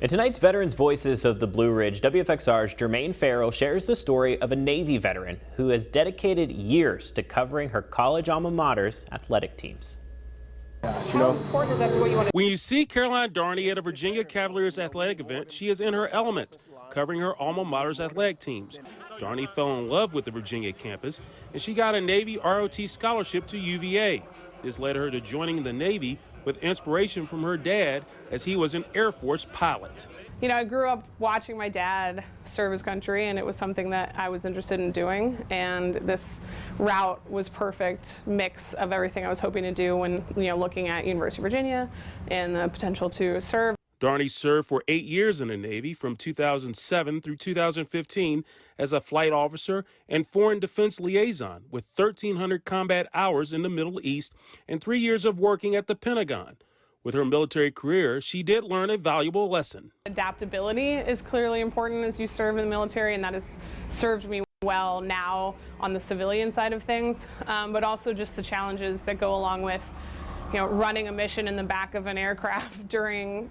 In tonight's Veterans Voices of the Blue Ridge, WFXR's Jermaine Farrell shares the story of a Navy veteran who has dedicated years to covering her college alma mater's athletic teams. How important is that to what you want to... When you see Caroline Darney at a Virginia Cavaliers athletic event, she is in her element, covering her alma mater's athletic teams. Darney fell in love with the Virginia campus, and she got a Navy ROT scholarship to UVA. This led her to joining the Navy with inspiration from her dad, as he was an Air Force pilot. You know, I grew up watching my dad serve his country, and it was something that I was interested in doing, and this route was perfect mix of everything I was hoping to do when, looking at University of Virginia and the potential to serve. Darney served for 8 years in the Navy from 2007 through 2015 as a flight officer and foreign defense liaison with 1,300 combat hours in the Middle East and 3 years of working at the Pentagon. With her military career, she did learn a valuable lesson. Adaptability is clearly important as you serve in the military, and that has served me well now on the civilian side of things, but also just the challenges that go along with running a mission in the back of an aircraft during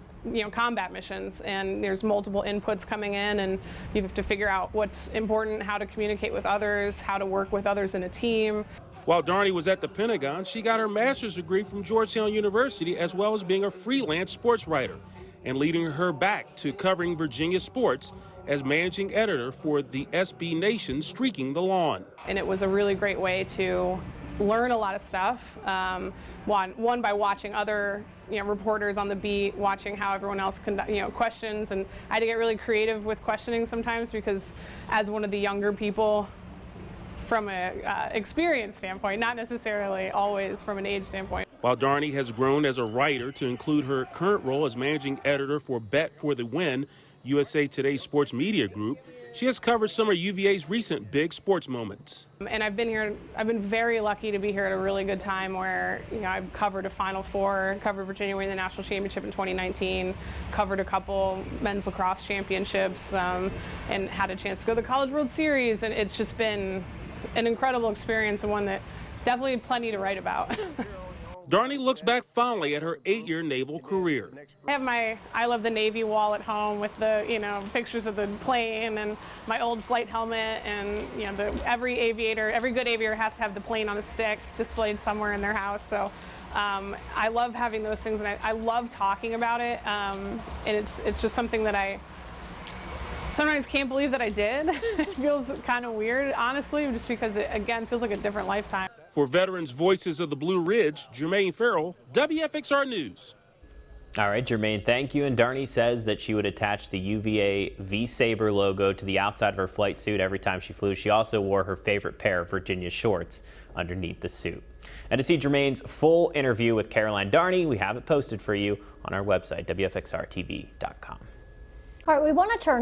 combat missions, and there's multiple inputs coming in, and you have to figure out what's important, how to communicate with others, how to work with others in a team. While Darney was at the Pentagon, she got her master's degree from Georgetown University, as well as being a freelance sports writer, and leading her back to covering Virginia sports as managing editor for the SB Nation Streaking the Lawn. And it was a really great way to learn a lot of stuff. One by watching other reporters on the beat, watching how everyone else questions, and I had to get really creative with questioning sometimes, because as one of the younger people, from an experience standpoint, not necessarily always from an age standpoint. While Darney has grown as a writer to include her current role as managing editor for Bet for the Win, USA Today's sports media group, she has covered some of UVA's recent big sports moments. And I've been very lucky to be here at a really good time where, I've covered a Final Four, covered Virginia winning the national championship in 2019, covered a couple men's lacrosse championships, and had a chance to go to the College World Series, and it's just been an incredible experience, and one that definitely plenty to write about. Darney looks back fondly at her 8-year naval career. I have my I Love the Navy wall at home with the pictures of the plane and my old flight helmet, and every good aviator has to have the plane on a stick displayed somewhere in their house. So I love having those things, and I love talking about it. And it's just something that I sometimes can't believe that I did. It feels kind of weird, honestly, just because it, again, feels like a different lifetime. For Veterans Voices of the Blue Ridge, Jermaine Farrell, WFXR News. All right, Jermaine, thank you. And Darney says that she would attach the UVA V-Sabre logo to the outside of her flight suit every time she flew. She also wore her favorite pair of Virginia shorts underneath the suit. And to see Jermaine's full interview with Caroline Darney, we have it posted for you on our website, WFXRTV.com. All right, we want to turn